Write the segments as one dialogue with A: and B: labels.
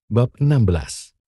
A: Bab 16.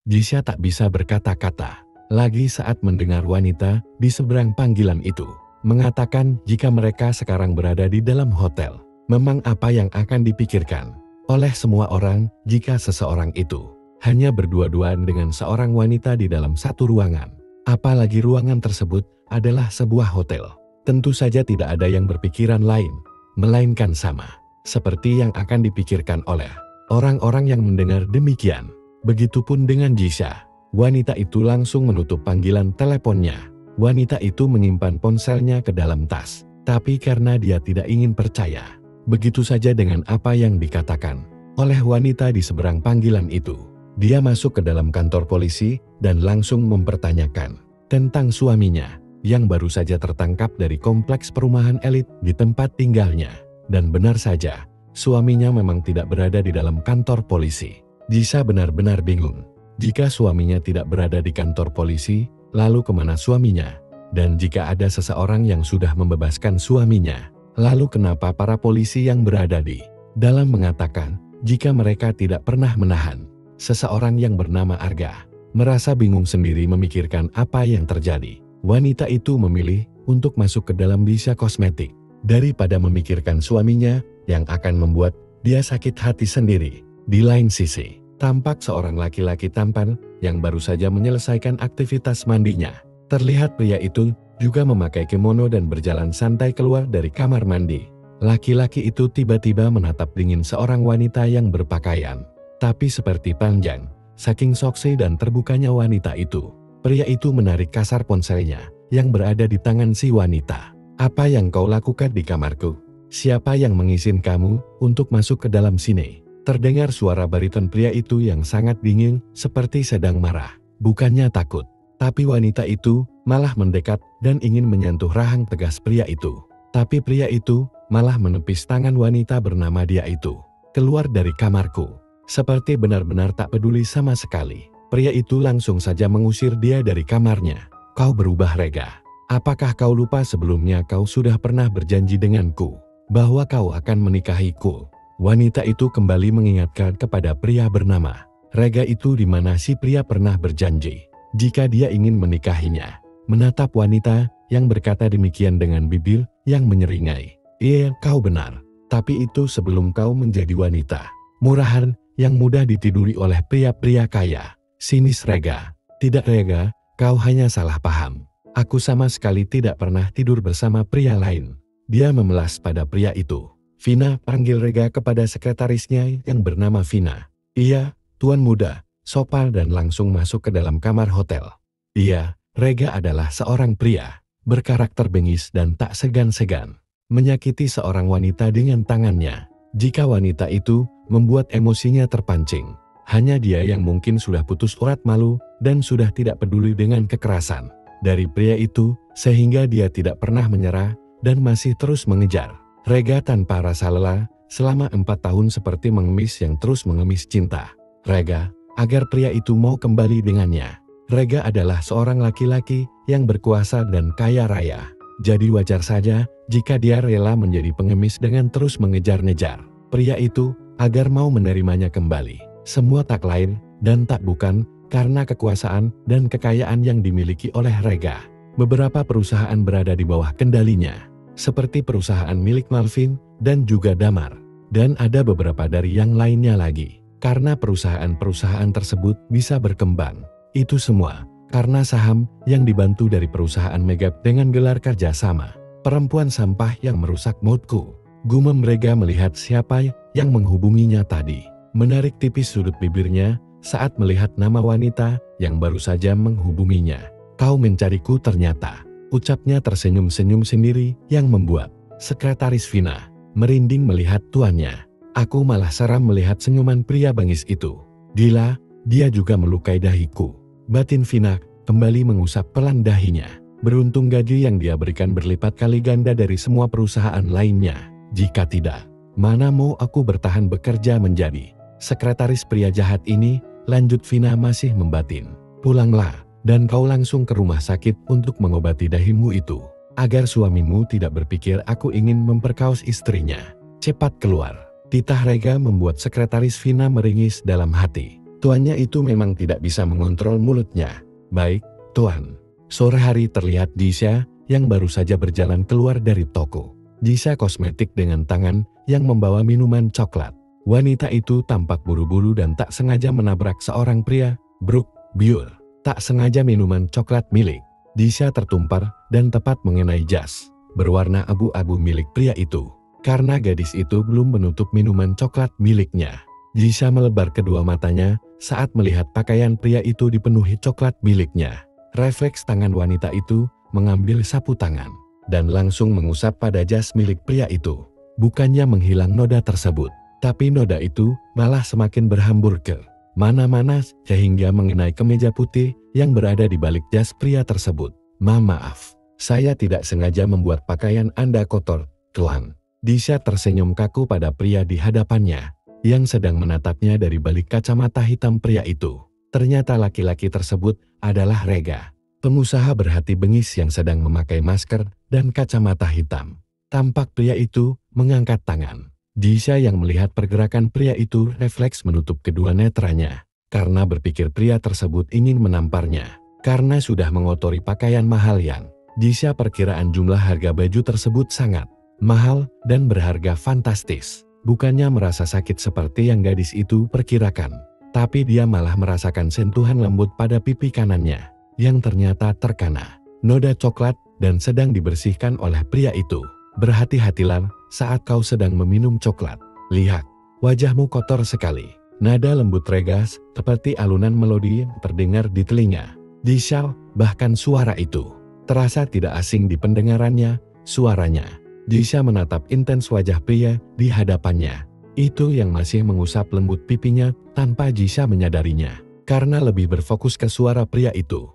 A: Jisha tak bisa berkata-kata lagi saat mendengar wanita di seberang panggilan itu mengatakan jika mereka sekarang berada di dalam hotel. Memang apa yang akan dipikirkan oleh semua orang jika seseorang itu hanya berdua-duaan dengan seorang wanita di dalam satu ruangan. Apalagi ruangan tersebut adalah sebuah hotel. Tentu saja tidak ada yang berpikiran lain, melainkan sama seperti yang akan dipikirkan oleh orang-orang yang mendengar demikian. Begitupun dengan Jisha. Wanita itu langsung menutup panggilan teleponnya. Wanita itu menyimpan ponselnya ke dalam tas. Tapi karena dia tidak ingin percaya begitu saja dengan apa yang dikatakan oleh wanita di seberang panggilan itu, dia masuk ke dalam kantor polisi dan langsung mempertanyakan tentang suaminya yang baru saja tertangkap dari kompleks perumahan elit di tempat tinggalnya. Dan benar saja, suaminya memang tidak berada di dalam kantor polisi. Jisha benar-benar bingung. Jika suaminya tidak berada di kantor polisi, lalu kemana suaminya? Dan jika ada seseorang yang sudah membebaskan suaminya, lalu kenapa para polisi yang berada di dalam mengatakan jika mereka tidak pernah menahan seseorang yang bernama Arga? Merasa bingung sendiri memikirkan apa yang terjadi, wanita itu memilih untuk masuk ke dalam Jisha Kosmetik daripada memikirkan suaminya yang akan membuat dia sakit hati sendiri. Di lain sisi, tampak seorang laki-laki tampan yang baru saja menyelesaikan aktivitas mandinya. Terlihat pria itu juga memakai kimono dan berjalan santai keluar dari kamar mandi. Laki-laki itu tiba-tiba menatap dingin seorang wanita yang berpakaian tapi seperti panjang. Saking soksi dan terbukanya wanita itu, pria itu menarik kasar ponselnya yang berada di tangan si wanita. "Apa yang kau lakukan di kamarku? Siapa yang mengizinkan kamu untuk masuk ke dalam sini?" Terdengar suara bariton pria itu yang sangat dingin seperti sedang marah. Bukannya takut, tapi wanita itu malah mendekat dan ingin menyentuh rahang tegas pria itu. Tapi pria itu malah menepis tangan wanita bernama dia itu. "Keluar dari kamarku." Seperti benar-benar tak peduli sama sekali. Pria itu langsung saja mengusir dia dari kamarnya. "Kau berubah, Rega. Apakah kau lupa sebelumnya kau sudah pernah berjanji denganku bahwa kau akan menikahiku?" Wanita itu kembali mengingatkan kepada pria bernama Rega itu di mana si pria pernah berjanji jika dia ingin menikahinya. Menatap wanita yang berkata demikian dengan bibir yang menyeringai. "Iya, kau benar. Tapi itu sebelum kau menjadi wanita murahan yang mudah ditiduri oleh pria-pria kaya." Sinis Rega. "Tidak, Rega, kau hanya salah paham. Aku sama sekali tidak pernah tidur bersama pria lain." Dia memelas pada pria itu. "Vina," panggil Rega kepada sekretarisnya yang bernama Vina. "Iya, tuan muda," sopan dan langsung masuk ke dalam kamar hotel. Iya, Rega adalah seorang pria berkarakter bengis dan tak segan-segan menyakiti seorang wanita dengan tangannya. Jika wanita itu membuat emosinya terpancing, hanya dia yang mungkin sudah putus urat malu dan sudah tidak peduli dengan kekerasan dari pria itu, sehingga dia tidak pernah menyerah dan masih terus mengejar Rega tanpa rasa lelah selama 4 tahun seperti mengemis yang terus mengemis cinta Rega agar pria itu mau kembali dengannya. Rega adalah seorang laki-laki yang berkuasa dan kaya raya. Jadi wajar saja jika dia rela menjadi pengemis dengan terus mengejar-ngejar pria itu agar mau menerimanya kembali. Semua tak lain dan tak bukan karena kekuasaan dan kekayaan yang dimiliki oleh Rega. Beberapa perusahaan berada di bawah kendalinya, seperti perusahaan milik Malvin dan juga Damar. Dan ada beberapa dari yang lainnya lagi. Karena perusahaan-perusahaan tersebut bisa berkembang. Itu semua karena saham yang dibantu dari perusahaan Megap dengan gelar kerjasama. "Perempuan sampah yang merusak moodku," gumam Rega melihat siapa yang menghubunginya tadi. Menarik tipis sudut bibirnya saat melihat nama wanita yang baru saja menghubunginya. "Kau mencariku ternyata," ucapnya tersenyum-senyum sendiri yang membuat sekretaris Vina merinding melihat tuannya. "Aku malah seram melihat senyuman pria bengis itu. Gila, dia juga melukai dahiku." Batin Vina kembali mengusap pelan dahinya. Beruntung gaji yang dia berikan berlipat kali ganda dari semua perusahaan lainnya. Jika tidak, mana mau aku bertahan bekerja menjadi sekretaris pria jahat ini? Lanjut Vina masih membatin. "Pulanglah. Dan kau langsung ke rumah sakit untuk mengobati dahimu itu, agar suamimu tidak berpikir aku ingin memperkaos istrinya. Cepat keluar." Titah Rega membuat sekretaris Vina meringis dalam hati. Tuannya itu memang tidak bisa mengontrol mulutnya. Baik, Tuan. Sore hari terlihat Jisha yang baru saja berjalan keluar dari toko. Jisha kosmetik dengan tangan yang membawa minuman coklat. Wanita itu tampak buru-buru dan tak sengaja menabrak seorang pria, Brooke Biur. Tak sengaja minuman coklat milik Jisha tertumpar dan tepat mengenai jas berwarna abu-abu milik pria itu. Karena gadis itu belum menutup minuman coklat miliknya, Jisha melebar kedua matanya saat melihat pakaian pria itu dipenuhi coklat miliknya. Refleks tangan wanita itu mengambil sapu tangan dan langsung mengusap pada jas milik pria itu. Bukannya menghilang noda tersebut, tapi noda itu malah semakin berhambur ke mana-mana sehingga mengenai kemeja putih yang berada di balik jas pria tersebut. Maaf, saya tidak sengaja membuat pakaian Anda kotor, Tuan. Jisha tersenyum kaku pada pria di hadapannya yang sedang menatapnya dari balik kacamata hitam pria itu. Ternyata laki-laki tersebut adalah Rega, pengusaha berhati bengis yang sedang memakai masker dan kacamata hitam. Tampak pria itu mengangkat tangan. Jisha yang melihat pergerakan pria itu refleks menutup kedua netranya, karena berpikir pria tersebut ingin menamparnya. Karena sudah mengotori pakaian mahal yang Jisha perkiraan jumlah harga baju tersebut sangat mahal dan berharga fantastis. Bukannya merasa sakit seperti yang gadis itu perkirakan, tapi dia malah merasakan sentuhan lembut pada pipi kanannya yang ternyata terkena noda coklat dan sedang dibersihkan oleh pria itu. Berhati-hatilah saat kau sedang meminum coklat. Lihat, wajahmu kotor sekali. Nada lembut Regas seperti alunan melodi terdengar di telinga Jisha, bahkan suara itu terasa tidak asing di pendengarannya. Suaranya, Jisha menatap intens wajah pria di hadapannya. Itu yang masih mengusap lembut pipinya tanpa Jisha menyadarinya, karena lebih berfokus ke suara pria itu.